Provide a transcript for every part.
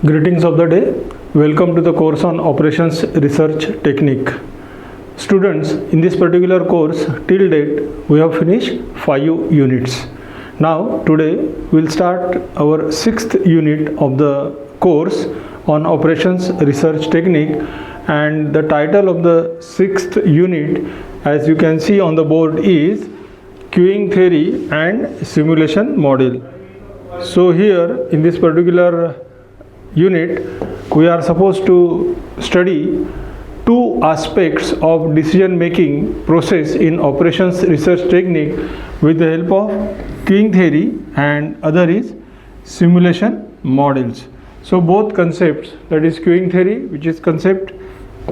Greetings of the day. Welcome to the course on Operations Research Technique. Students, in this particular course, till date, we have finished 5 units. Now, today, we'll start our 6th unit of the course on Operations Research Technique, and the title of the 6th unit, as you can see on the board, is Queuing Theory and Simulation Model. So here, in this particular unit, we are supposed to study two aspects of decision making process in operations research technique with the help of queuing theory, and other is simulation models. So both concepts, that is queuing theory, which is concept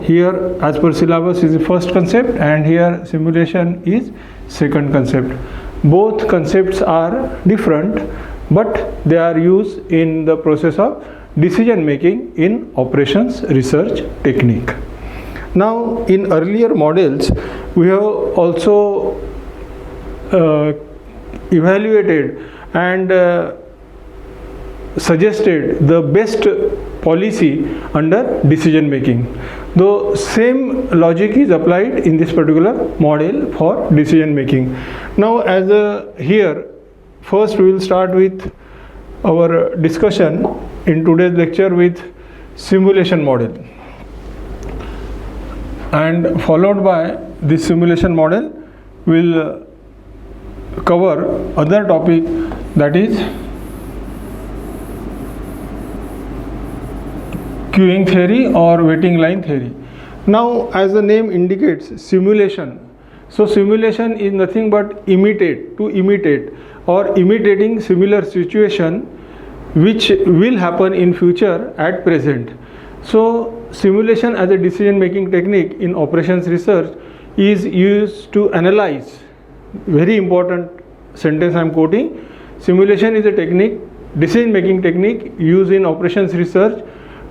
here as per syllabus, is the first concept, and here simulation is second concept. Both concepts are different, but they are used in the process of decision making in operations research technique. Now, in earlier models, we have also evaluated and suggested the best policy under decision making. Though same logic is applied in this particular model for decision making. Now, here, first we will start with our discussion in today's lecture with simulation model, and followed by this simulation model will cover other topic, that is queuing theory or waiting line theory. Now, as the name indicates, simulation. So simulation is nothing but imitate or imitating similar situation which will happen in future at present. So simulation as a decision making technique in operations research is used to analyze, very important sentence I am quoting, simulation is a technique, decision making technique used in operations research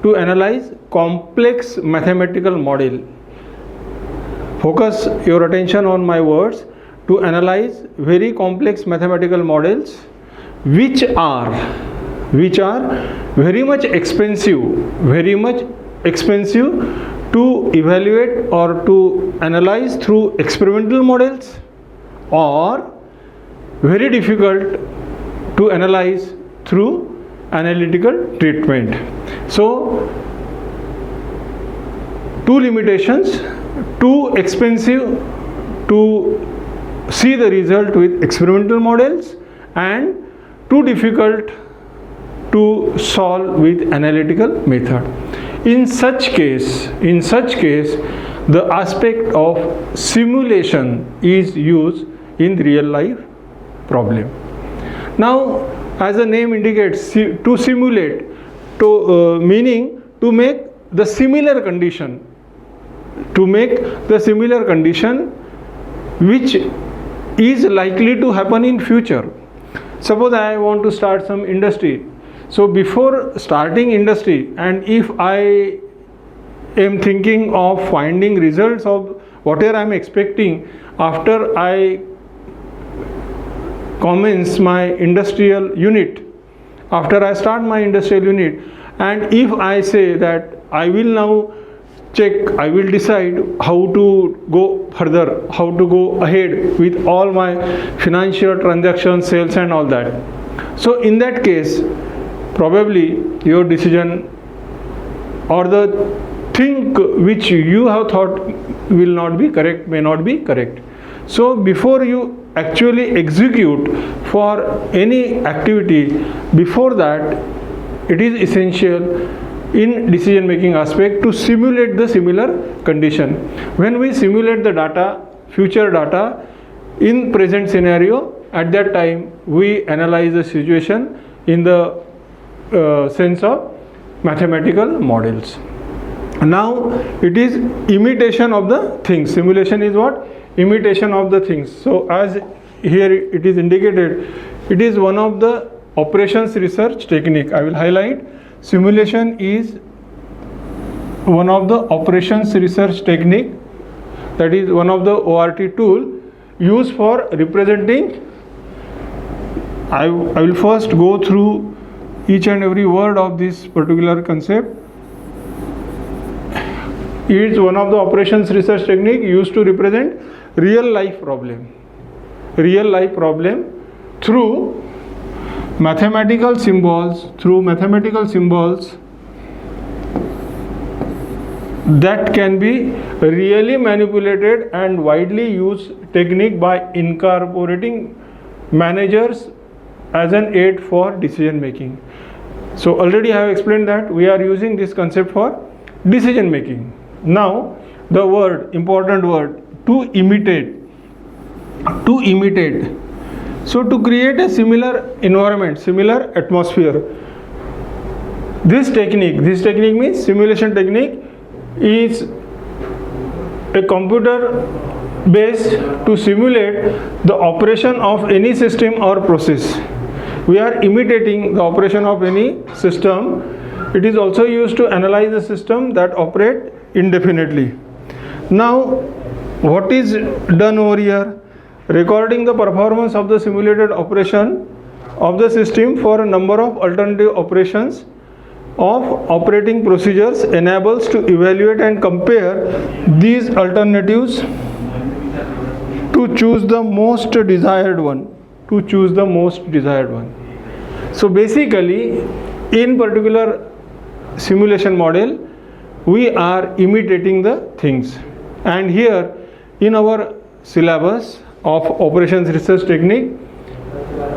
to analyze complex mathematical model. Focus your attention on my words, to analyze very complex mathematical models which are very much expensive to evaluate or to analyze through experimental models, or very difficult to analyze through analytical treatment. So, two limitations: too expensive to see the result with experimental models, and too difficult to solve with analytical method. In such case, the aspect of simulation is used in real life problem. Now, as the name indicates, to simulate, meaning to make the similar condition, which is likely to happen in future. Suppose I want to start some industry. So before starting industry, and if I am thinking of finding results of whatever I am expecting after I commence my industrial unit, after I start my industrial unit, and if I say that I will now I will decide how to go further, how to go ahead with all my financial transactions, sales and all that. So in that case, probably your decision or the thing which you have thought will not be correct, may not be correct. So before you actually execute for any activity, before that, it is essential in decision making aspect to simulate the similar condition. When we simulate the data, future data in present scenario, at that time we analyze the situation in the sense of mathematical models. Now it is imitation of the things. Simulation is what? Imitation of the things. So as here it is indicated, it is one of the operations research technique. I will highlight. Simulation is one of the operations research technique, that is one of the ORT tool used for representing. I will first go through each and every word of this particular concept. It is one of the operations research technique used to represent real life problem through mathematical symbols, that can be really manipulated and widely used technique by incorporating managers as an aid for decision making. So already I have explained that we are using this concept for decision making. Now the word, important word, to imitate. So to create a similar environment, similar atmosphere, this technique means simulation technique, is a computer based to simulate the operation of any system or process. We are imitating the operation of any system. It is also used to analyze the system that operate indefinitely. Now what is done over here? Recording the performance of the simulated operation of the system for a number of alternative operations of operating procedures enables to evaluate and compare these alternatives to choose the most desired one. So basically, in particular simulation model, we are imitating the things. And here in our syllabus of operations research technique,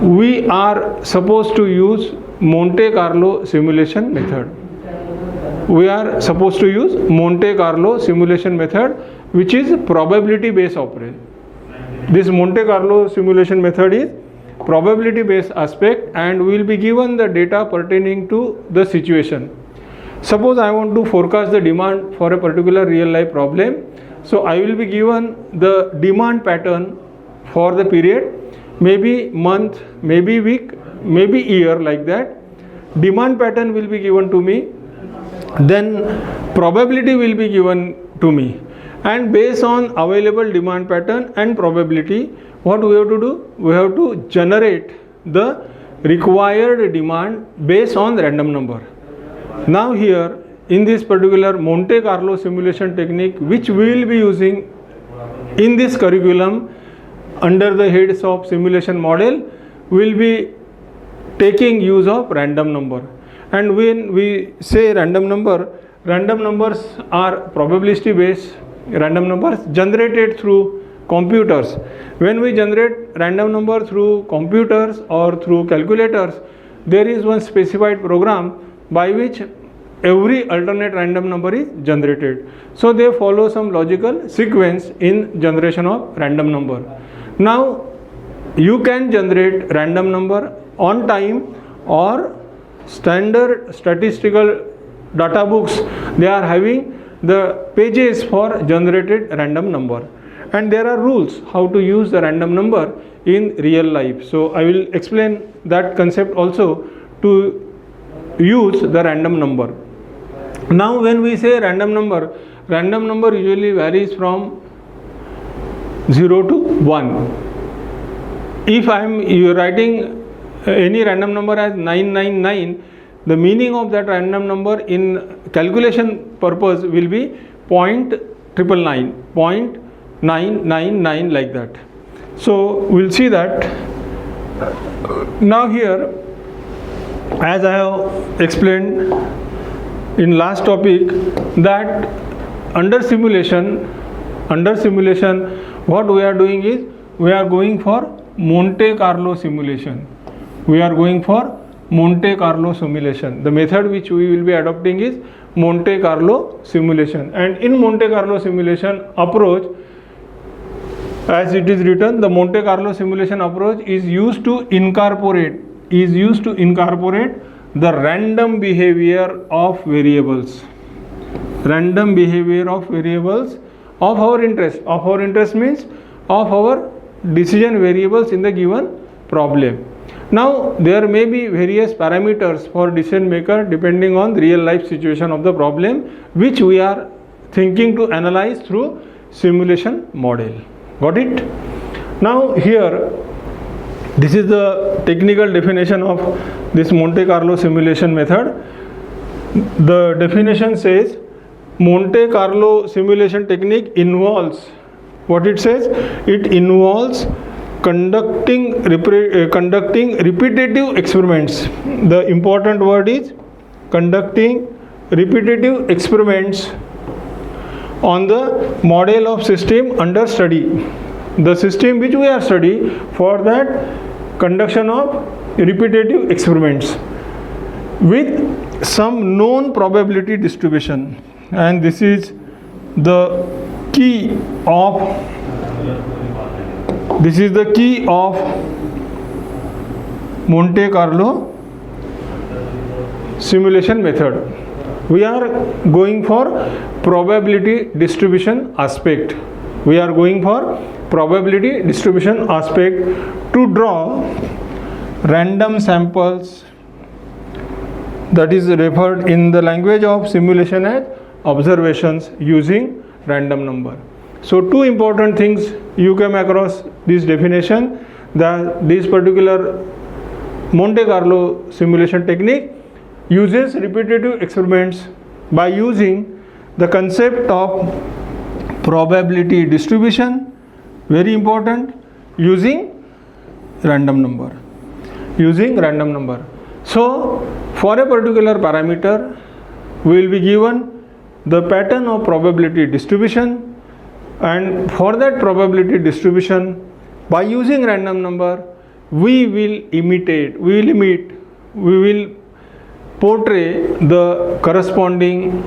we are supposed to use Monte Carlo simulation method. Which is probability based operation. This Monte Carlo simulation method is probability based aspect, and we will be given the data pertaining to the situation. Suppose I want to forecast the demand for a particular real life problem. So I will be given the demand pattern for the period, maybe month, maybe week, maybe year, like that. Demand pattern will be given to me, then probability will be given to me, and based on available demand pattern and probability, what we have to do? We have to generate the required demand based on random number. Now here in this particular Monte Carlo simulation technique, which we will be using in this curriculum under the heads of simulation model, we will be taking use of random number. And when we say random numbers are probability based random numbers generated through computers. When we generate random number through computers or through calculators, there is one specified program by which every alternate random number is generated. So they follow some logical sequence in generation of random number. Now you can generate random number on time, or standard statistical data books, they are having the pages for generated random number, and there are rules how to use the random number in real life. So I will explain that concept also to use the random number. Now when we say random number usually varies from 0 to 1. If I am writing any random number as 999, the meaning of that random number in calculation purpose will be 0.999, 0.999, like that. So we will see that. Now here, as I have explained in last topic, that under simulation what we are doing is we are going for Monte Carlo simulation. The method which we will be adopting is Monte Carlo simulation. And in Monte Carlo simulation approach, as it is written, the Monte Carlo simulation approach is used to incorporate the random behavior of variables. Of our interest means of our decision variables in the given problem. Now there may be various parameters for decision maker depending on the real life situation of the problem, which we are thinking to analyze through simulation model. Got it? Now here This is the technical definition of this Monte Carlo simulation method. The definition says Monte Carlo simulation technique involves, what it says, it involves conducting repetitive experiments. The important word is conducting repetitive experiments on the model of system under study. The system which we are studying, for that conduction of repetitive experiments with some known probability distribution, and this is the key of Monte Carlo simulation method. We are going for probability distribution aspect. We are going for probability distribution aspect to draw random samples, that is referred in the language of simulation as observations using random number. So two important things you came across this definition, that this particular Monte Carlo simulation technique uses repetitive experiments by using the concept of probability distribution, very important, using random number. So for a particular parameter we will be given the pattern of probability distribution, and for that probability distribution, by using random number, we will portray the corresponding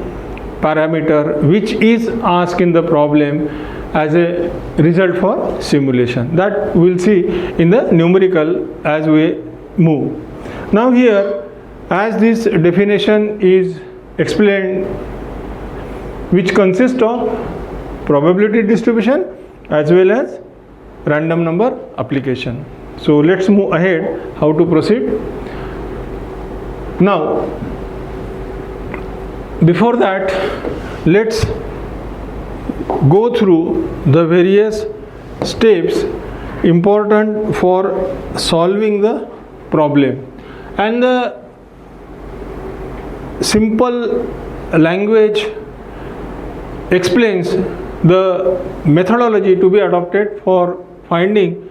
parameter which is asked in the problem as a result for simulation. That we will see in the numerical as we move. Now here, as this definition is explained, which consists of probability distribution as well as random number application. So let's move ahead how to proceed. Now before that, let's go through the various steps important for solving the problem, and the simple language explains the methodology to be adopted for finding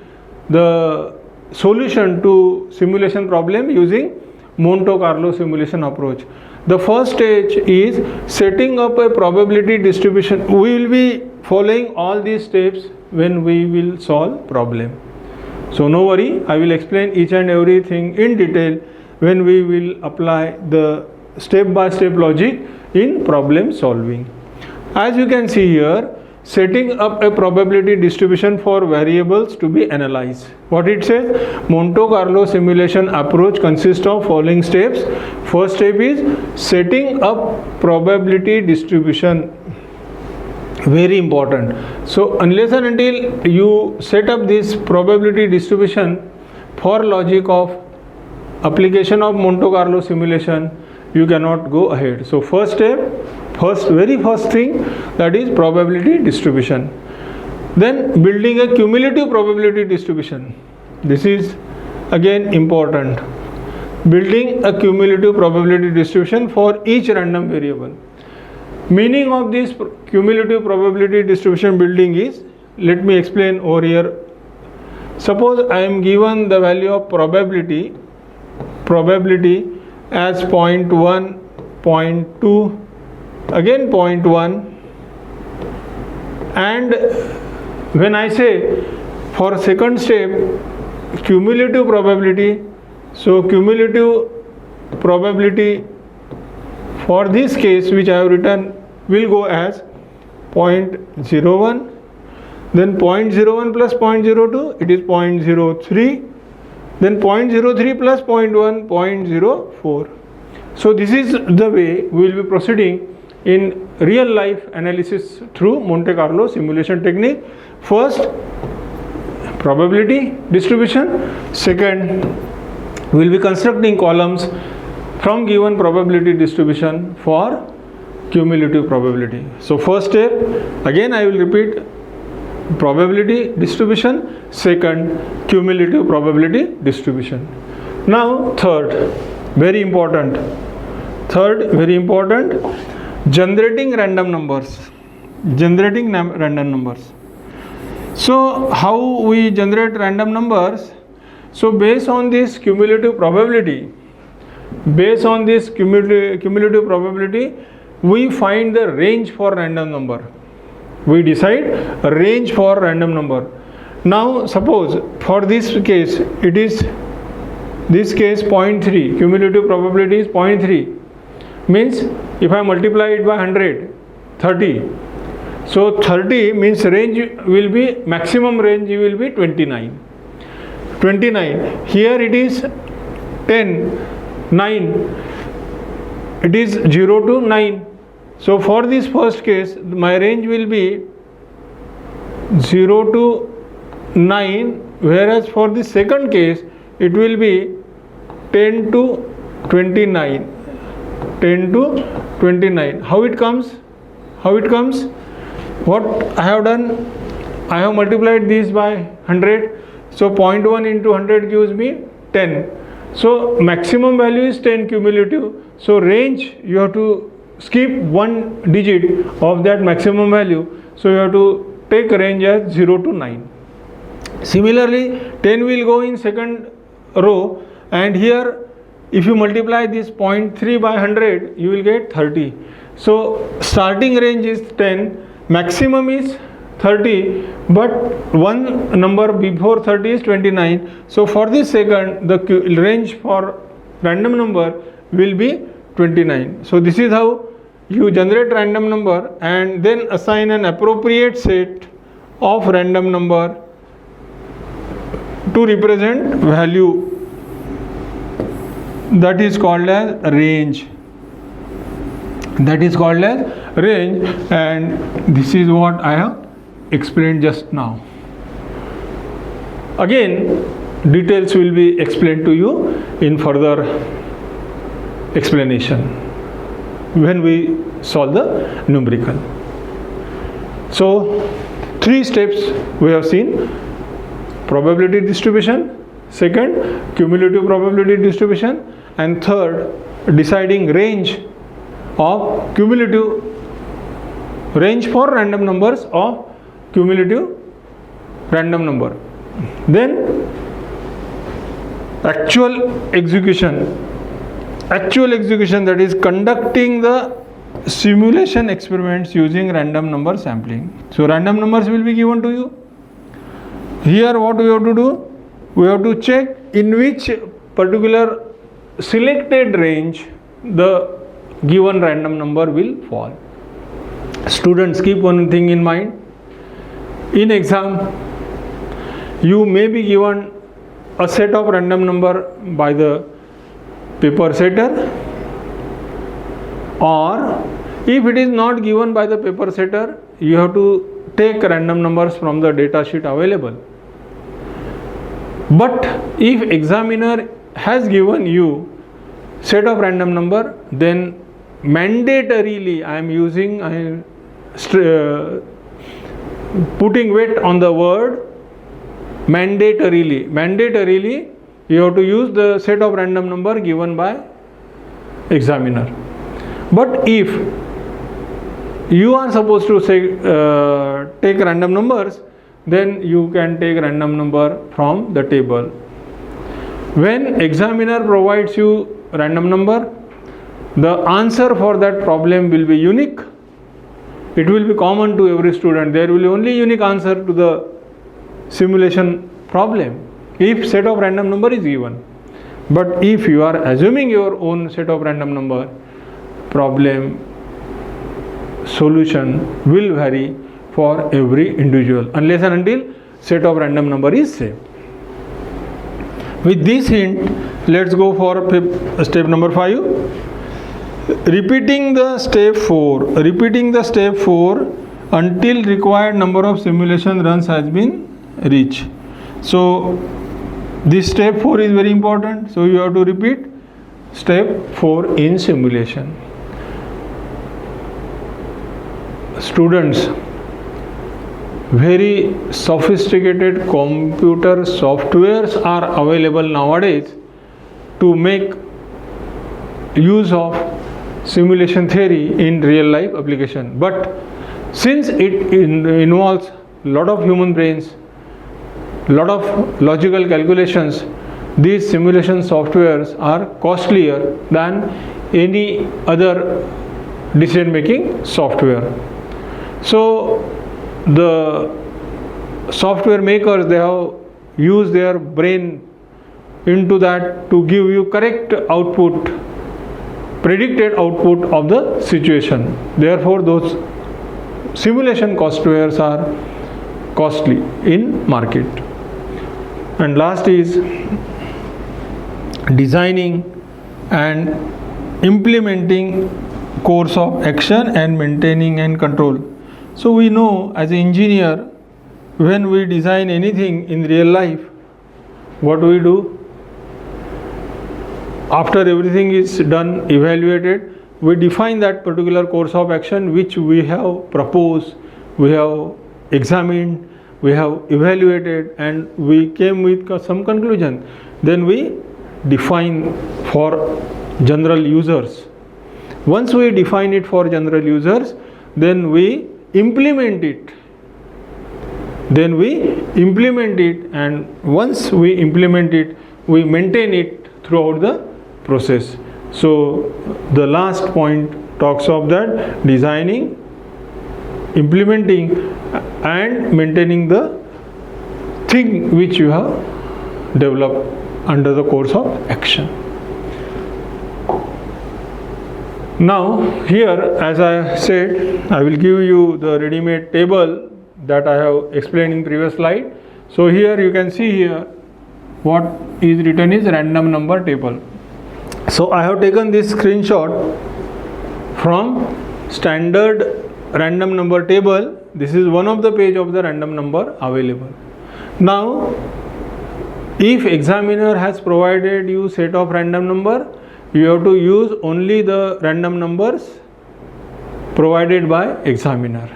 the solution to simulation problem using Monte Carlo simulation approach. The first stage is setting up a probability distribution. We will be following all these steps when we will solve problem. So no worry, I will explain each and everything in detail when we will apply the step-by-step logic in problem solving. As you can see here, setting up a probability distribution for variables to be analyzed. What it says, Monte Carlo simulation approach consists of following steps. First step is setting up probability distribution. Very important. So unless and until you set up this probability distribution for logic of application of Monte Carlo simulation, you cannot go ahead. So first step, very first thing, that is probability distribution. Then building a cumulative probability distribution. This is again important. Building a cumulative probability distribution for each random variable. Meaning of this cumulative probability distribution building is, let me explain over here. Suppose I am given the value of probability as 0.1, 0.2, again 0.1, and when I say for second step cumulative probability, so cumulative probability for this case which I have written will go as 0.01, then 0.01 plus 0.02, it is 0.03, then 0.03 plus 0.1, 0.04. So this is the way we will be proceeding in real life analysis through Monte Carlo simulation technique. First, probability distribution. Second, we will be constructing columns from given probability distribution for cumulative probability. So first step, again I will repeat, probability distribution, second cumulative probability distribution. Now third, very important, generating random numbers. So how we generate random numbers? So based on this cumulative probability, we find the range for random number. We decide a range for random number. Now suppose for this case, it is this case 0.3, cumulative probability is 0.3, means if I multiply it by 100, 30. So 30 means range will be, maximum range will be 29. Here it is 10, 9, it is 0 to 9. So for this first case, my range will be 0 to 9, whereas for the second case, it will be 10 to 29. How it comes? What I have done? I have multiplied this by 100. So 0.1 into 100 gives me 10. So maximum value is 10 cumulative. So range, you have to skip one digit of that maximum value. So you have to take range as 0 to 9. Similarly, 10 will go in second row, and here if you multiply this 0.3 by 100, you will get 30. So starting range is 10, maximum is 30, but one number before 30 is 29. So for this second, the range for random number will be 29. So this is how you generate random number and then assign an appropriate set of random number to represent value, that is called as range. And this is what I have explained just now. Again, details will be explained to you in further explanation when we solve the numerical. So 3 steps we have seen: probability distribution, second cumulative probability distribution, and third deciding range of cumulative, range for random numbers of cumulative random number. Then actual execution, that is conducting the simulation experiments using random number sampling. So random numbers will be given to you. Here what we have to do, we have to check in which particular selected range the given random number will fall. Students, keep one thing in mind. In exam, you may be given a set of random number by the paper setter, or if it is not given by the paper setter, you have to take random numbers from the data sheet available. But if examiner has given you set of random number, then mandatorily I am putting weight on the word mandatorily you have to use the set of random number given by examiner. But if you are supposed to say take random numbers, then you can take random number from the table. When examiner provides you random number, the answer for that problem will be unique. It will be common to every student. There will be only unique answer to the simulation problem if set of random number is given. But if you are assuming your own set of random number, problem solution will vary for every individual unless and until set of random number is same. With this hint, let's go for step number 5. Repeating the step 4 until required number of simulation runs has been reached. So this step 4 is very important. So you have to repeat step 4 in simulation. Students, very sophisticated computer softwares are available nowadays to make use of simulation theory in real life application. But since it involves lot of human brains, lot of logical calculations, these simulation softwares are costlier than any other decision making software. So the software makers, they have used their brain into that to give you correct output, predicted output of the situation. Therefore those simulation softwares are costly in market. And last is designing and implementing course of action and maintaining and control. So we know as an engineer, when we design anything in real life, what do we do? After everything is done, evaluated, we define that particular course of action which we have proposed, we have examined, we have evaluated, and we came with some conclusion. Then we define for general users. Once we define it for general users, then we implement it. And once we implement it, we maintain it throughout the process. So the last point talks of that designing, implementing and maintaining the thing which you have developed under the course of action. Now here, as I said, I will give you the ready-made table that I have explained in previous slide. So here you can see here what is written is random number table. So I have taken this screenshot from standard random number table. This is one of the page of the random number available. Now if examiner has provided you set of random number, you have to use only the random numbers provided by examiner.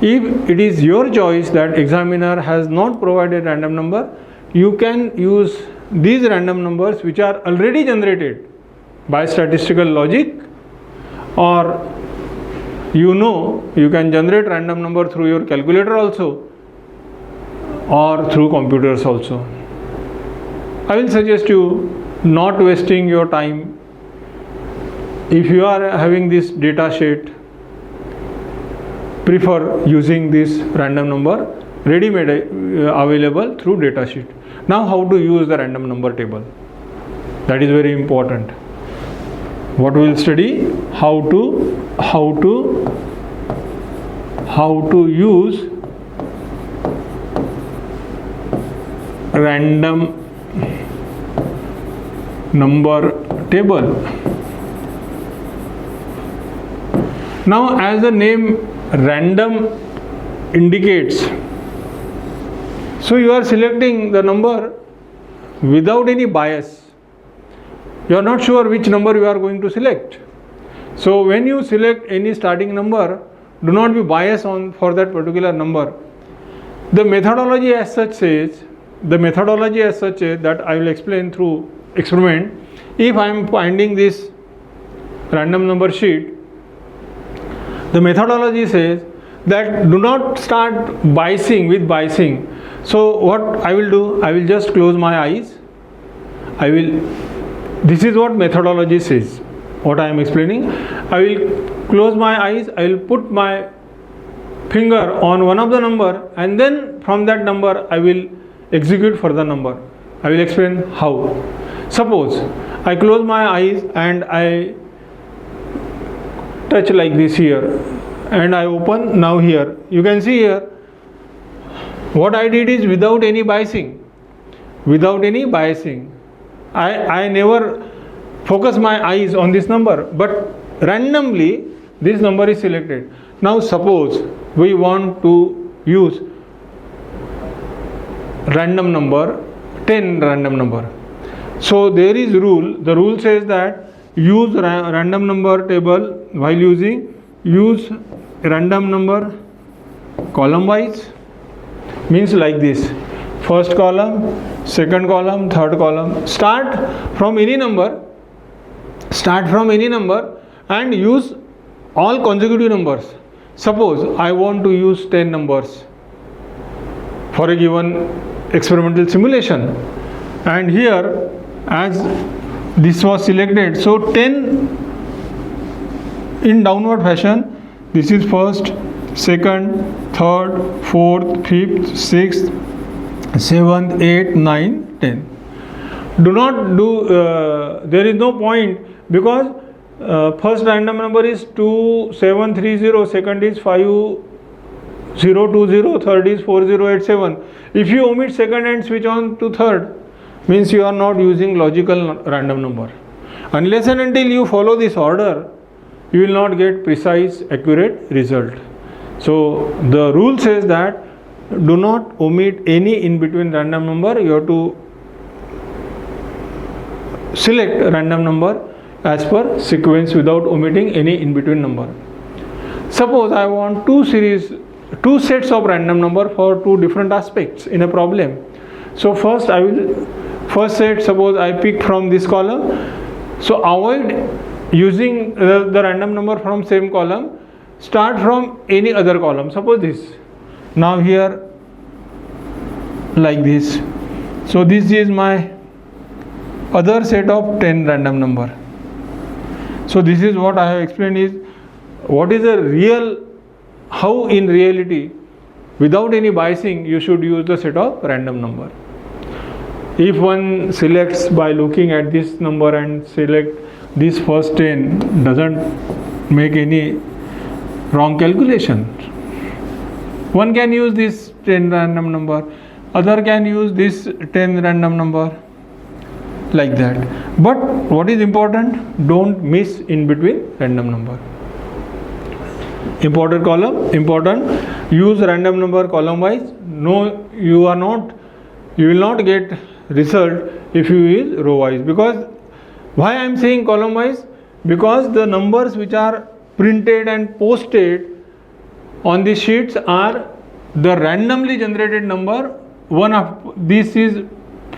If it is your choice that examiner has not provided random number, you can use these random numbers which are already generated by statistical logic, or you can generate random number through your calculator also or through computers also. I will suggest you not wasting your time. If you are having this data sheet, prefer using this random number ready-made available through data sheet. Now how to use the random number table? That is very important. What we will study, how to use random number table. Now as the name random indicates, so you are selecting the number without any bias. You are not sure which number you are going to select. So when you select any starting number, do not be biased for that particular number. The methodology as such says, that I will explain through experiment. If I am finding this random number sheet, the methodology says that do not start biasing. So what I will do, I will just close my eyes. This is what methodology says, what I am explaining. I will close my eyes, I will put my finger on one of the number, and then from that number I will execute for the number. I will explain how. Suppose I close my eyes and I touch like this here, and I open now here. You can see here what I did is without any biasing. I never focus my eyes on this number, but randomly this number is selected. Now suppose we want to use random number, 10 random number. So there is rule. The rule says that use random number table while use random number column wise, means like this: first column, second column, third column. Start from any number and use all consecutive numbers. Suppose I want to use 10 numbers for a given experimental simulation, and here as this was selected, so 10 in downward fashion. This is first, second, third, fourth, fifth, sixth, 7th, 8th, 9th, 10th. Do not do, there is no point, because first random number is 2730, second is 5020, third is 4087. If you omit second and switch on to third, means you are not using logical random number. Unless and until you follow this order, you will not get precise, accurate result. So the rule says that do not omit any in between random number. You have to select a random number as per sequence without omitting any in between number. Suppose I want two sets of random number for two different aspects in a problem. So first set, suppose I pick from this column. So avoid using the random number from same column. Start from any other column. Suppose this. Now here like this. So this is my other set of 10 random number. So this is what I have explained, is what is the real, how in reality without any biasing you should use the set of random number. If one selects by looking at this number and select this first 10, doesn't make any wrong calculation. One can use this 10 random number, other can use this 10 random number, like that. But what is important, don't miss in between random number. Important column, important, use random number column wise. No, you will not get result if you use row wise. Because why I am saying column wise? Because the numbers which are printed and posted on the sheets are the randomly generated number. One of this is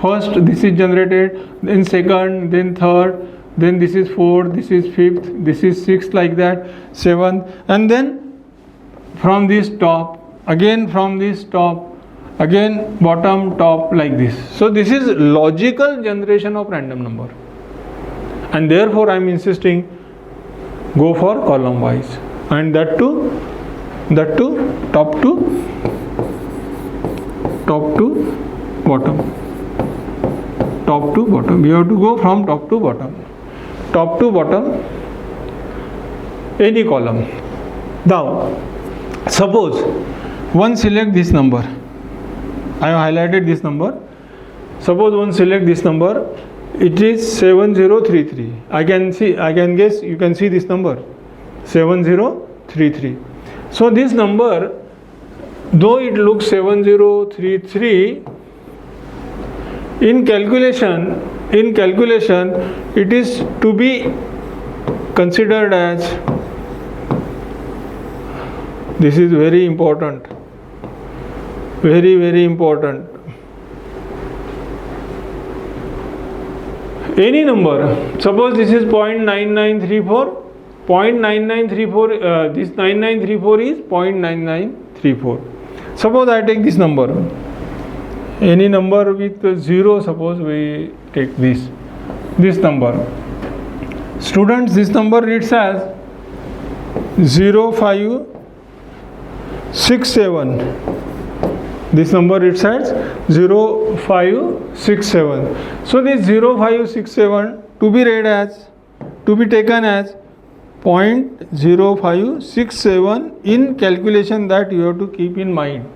first, this is generated, then second, then third, then this is fourth, this is fifth, this is sixth, like that, seventh, and then from this top, again from this top, again bottom, top, like this. So this is logical generation of random number, and therefore I am insisting go for column wise, and that too top to bottom. Top to bottom. You have to go from top to bottom. Top to bottom, any column. Now, suppose one select this number. I have highlighted this number. Suppose one select this number. It is 7033. I can guess, you can see this number 7033. So this number, though it looks 7033, in calculation it is to be considered as, this is very important, very important. Any number, suppose this is 0.9934, 0.9934, this 9934 is 0.9934. Suppose I take this number, any number with 0, suppose we take this number. Students, this number reads as 0567. This number reads as 0567. So this 0567 to be taken as 0.0567 in calculation, that you have to keep in mind.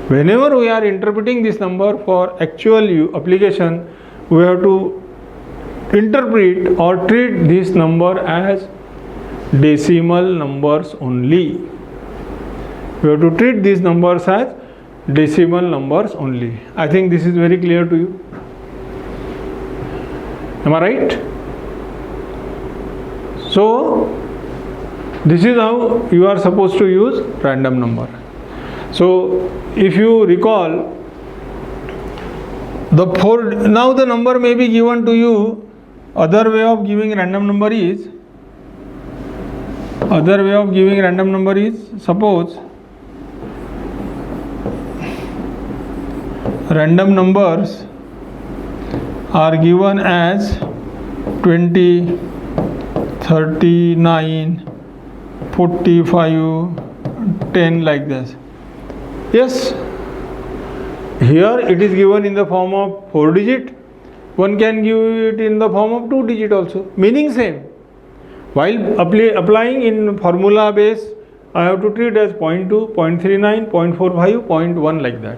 Whenever we are interpreting this number for actual application, we have to interpret or treat this number as decimal numbers only. We have to treat these numbers as decimal numbers only. I think this is very clear to you. Am I right? So this is how you are supposed to use random number. So if you recall, now the number may be given to you. Other way of giving random number is, suppose random numbers are given as 20, 39, 45, 10, like this. Yes, here it is given in the form of 4 digit. One can give it in the form of 2 digit also, meaning same. While applying in formula base, I have to treat as 0.2, 0.39, 0.45, 0.1, like that.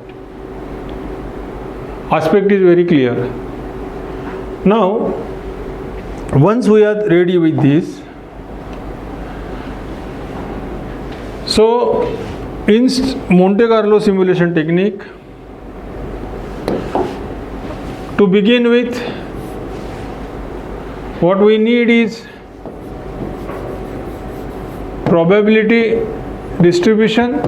Aspect is very clear. Now, once we are ready with this, so in Monte Carlo simulation technique, to begin with, what we need is probability distribution.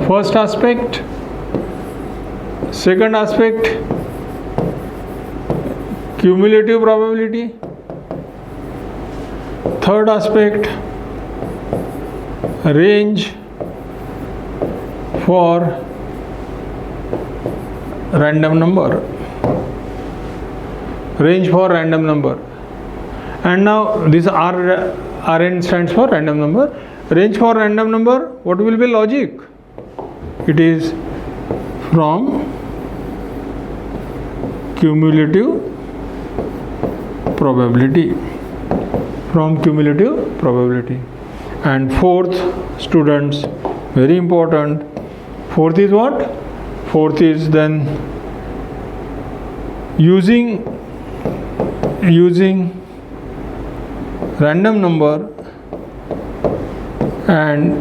First aspect. Second aspect, cumulative probability. Third aspect, range for random number. And now this Rn stands for random number. Range for random number, what will be logic? It is from cumulative probability. And fourth, students, very important, fourth is what? Fourth is then using random number and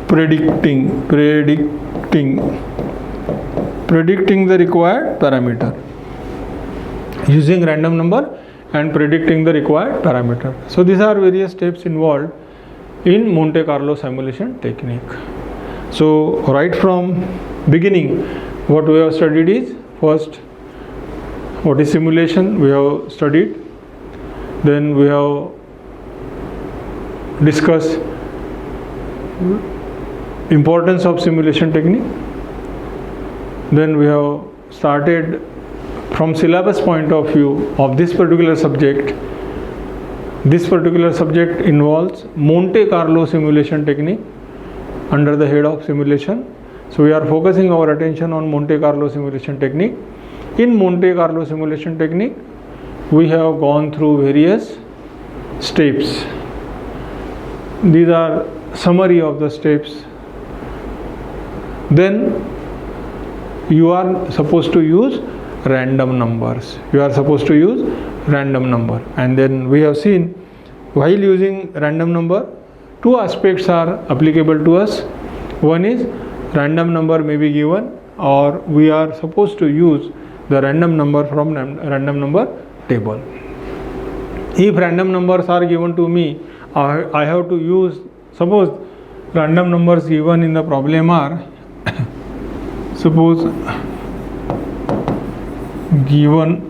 predicting the required parameter. Using random number and predicting the required parameter. So these are various steps involved in Monte Carlo simulation technique. So right from beginning, what we have studied is, first, what is simulation, we have studied. Then we have discussed importance of simulation technique. Then we have started from syllabus point of view of this particular subject. This particular subject involves Monte Carlo simulation technique under the head of simulation. So we are focusing our attention on Monte Carlo simulation technique. In Monte Carlo simulation technique, we have gone through various steps. These are summary of the steps. Then you are supposed to use random numbers. And then we have seen, while using random number, two aspects are applicable to us. One is random number may be given, or we are supposed to use the random number from random number table. If random numbers are given to me, I have to use, suppose random numbers given in the problem are suppose given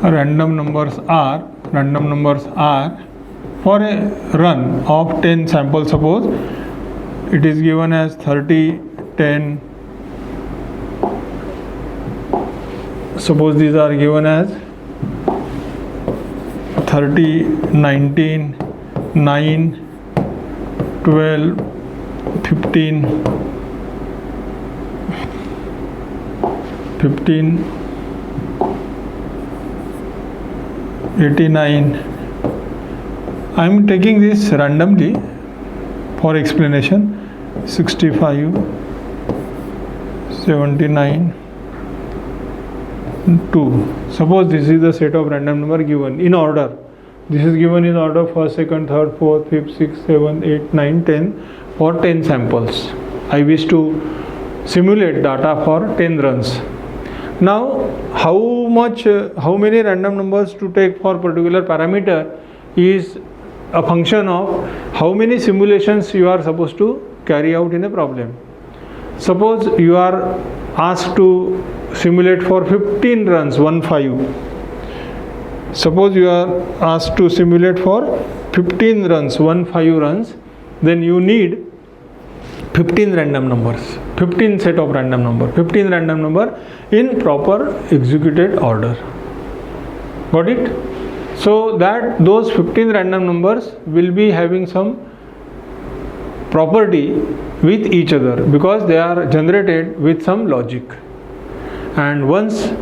random numbers are for a run of 10 samples. Suppose it is given as 30, 10. Suppose these are given as 30, 19, 9, 12, 15, 89. I am taking this randomly for explanation. 65, 79, 2. Suppose this is the set of random number given in order. This is given in order: first, second, third, fourth, fifth, sixth, seventh, 8, 9, 10 for 10 samples. I wish to simulate data for 10 runs. Now, how many random numbers to take for particular parameter? is a function of how many simulations you are supposed to carry out in a problem. Suppose you are asked to simulate for 15 runs, 15. Suppose you are asked to simulate for 15 runs, 15 runs, then you need 15 random numbers, 15 set of random number, 15 random number in proper executed order. Got it? So that those 15 random numbers will be having some property with each other because they are generated with some logic. And once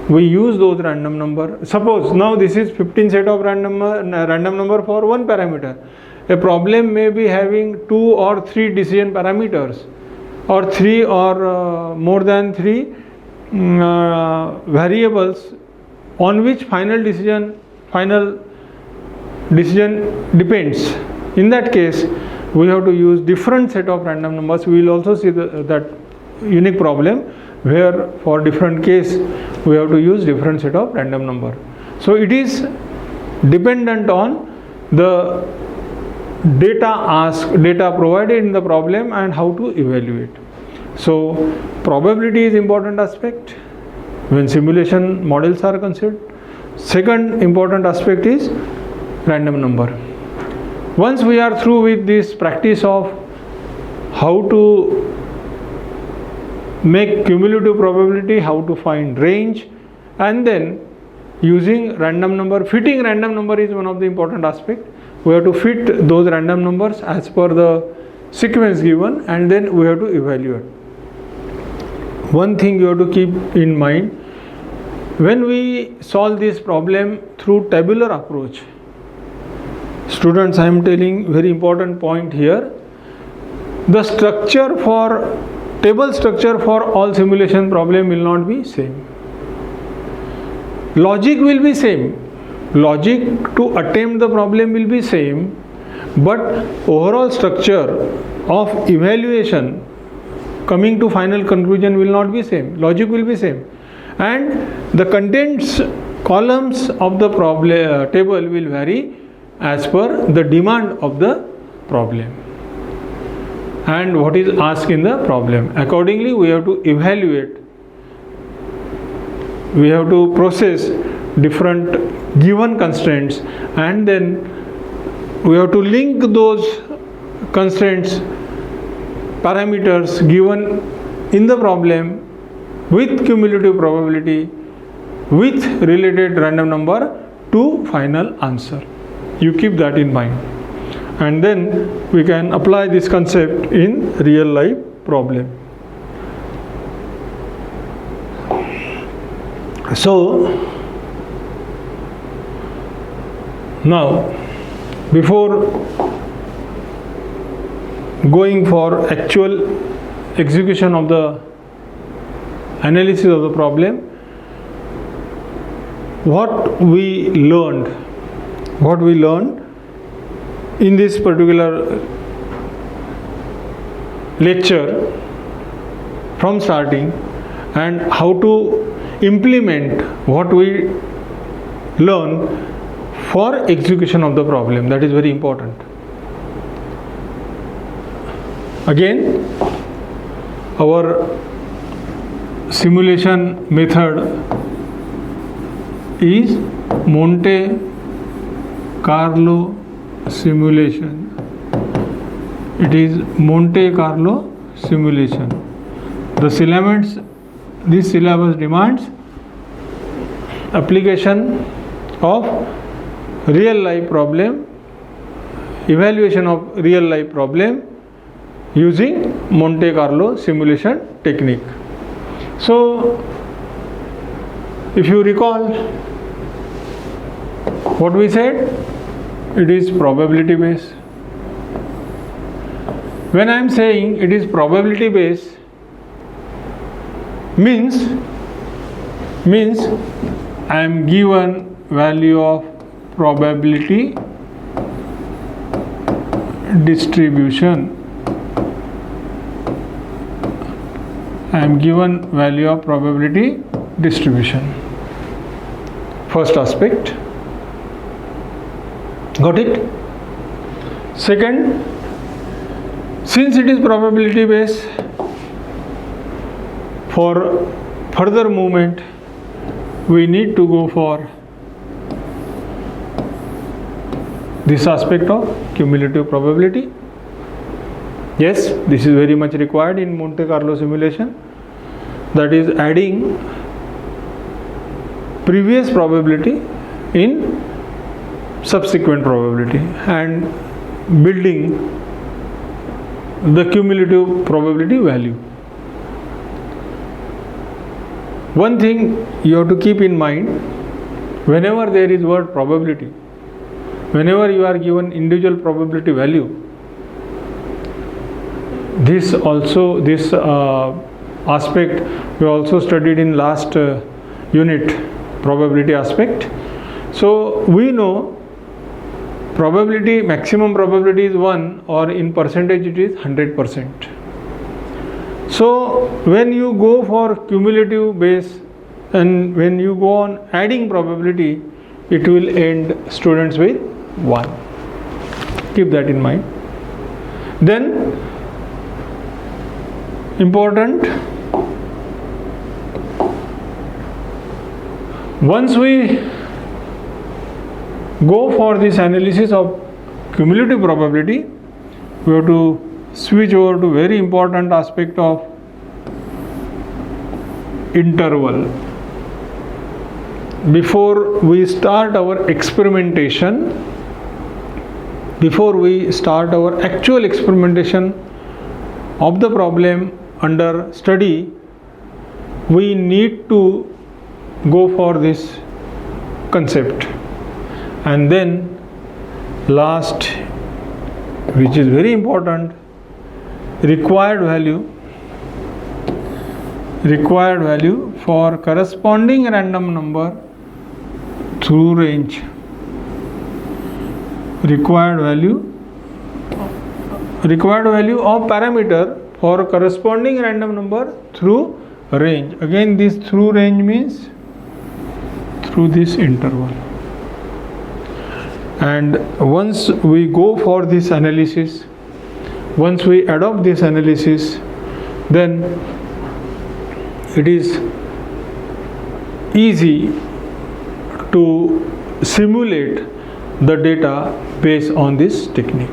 we use those random number, suppose now this is 15 set of random number for one parameter. A problem may be having 2 or 3 decision parameters, or 3 or more than 3 variables on which final decision depends. In that case, we have to use different set of random numbers. We will also see that unique problem where for different case we have to use different set of random number. So it is dependent on the data provided in the problem and how to evaluate. So probability is important aspect when simulation models are considered. Second important aspect is random number. Once we are through with this practice of how to make cumulative probability, how to find range, and then using random number, fitting random number is one of the important aspect. We have to fit those random numbers as per the sequence given, and then we have to evaluate. One thing you have to keep in mind, when we solve this problem through tabular approach, students, I am telling very important point here, the structure for table structure for all simulation problem will not be same. Logic will be same. Logic to attempt the problem will be same, but overall structure of evaluation coming to final conclusion will not be same. Logic will be same, and the contents columns of the problem table will vary as per the demand of the problem and what is asked in the problem. Accordingly, we have to evaluate, we have to process different given constraints, and then we have to link those constraints, parameters given in the problem with cumulative probability with related random number to final answer. You keep that in mind, and then we can apply this concept in real life problem. So now, before going for actual execution of the analysis of the problem, what we learned in this particular lecture from starting, and how to implement what we learn for execution of the problem. That is very important. Again, our simulation method is Monte Carlo simulation. It is Monte Carlo simulation. This syllabus demands application of real life problem, evaluation of real life problem using Monte Carlo simulation technique. So if you recall what we said, it is probability based. When I am saying it is probability based, means I am given value of probability distribution. I am given value of probability distribution. First aspect. Got it? Second, since it is probability based, for further movement we need to go for this aspect of cumulative probability. Yes, this is very much required in Monte Carlo simulation, that is adding previous probability in subsequent probability and building the cumulative probability value. One thing you have to keep in mind, whenever there is word probability, whenever you are given individual probability value, this aspect we also studied in last unit, probability aspect. So we know probability, maximum probability is 1, or in percentage it is 100%. So when you go for cumulative base and when you go on adding probability, it will end students with 1. Keep that in mind. Then important, once we go for this analysis of cumulative probability, we have to switch over to very important aspect of interval. Before we start our experimentation, before we start our actual experimentation of the problem under study, we need to go for this concept. And then last, which is very important, required value for corresponding random number through range. Required value of parameter for corresponding random number through range. Again, this through range means through this interval. And once we go for this analysis, once we adopt this analysis, then it is easy to simulate the data based on this technique.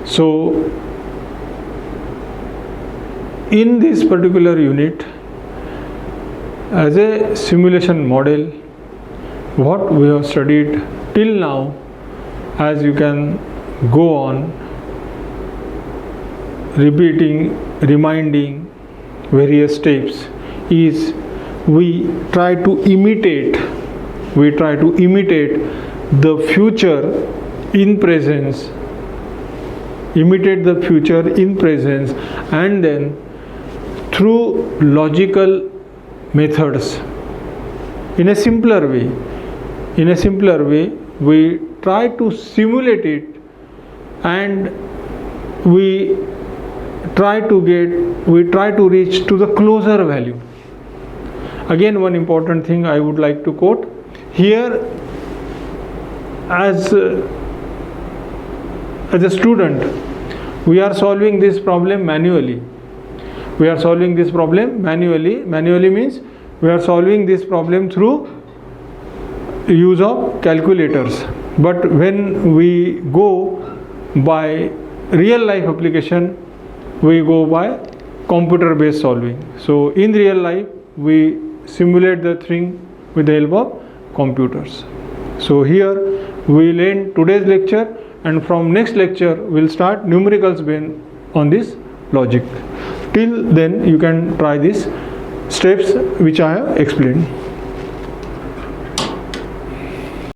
So in this particular unit, as a simulation model, what we have studied till now, as you can go on repeating, reminding various steps, is we try to imitate the future in presence, and then through logical methods, in a simpler way, we try to simulate it, and we try to reach to the closer value. Again, one important thing I would like to quote here, as a student, we are solving this problem manually. Manually means we are solving this problem through use of calculators. But when we go by real life application, we go by computer based solving. So in real life, we simulate the thing with the help of computers. So here we will end today's lecture, and from next lecture we'll start numericals based on this logic. Till then, you can try these steps which I have explained.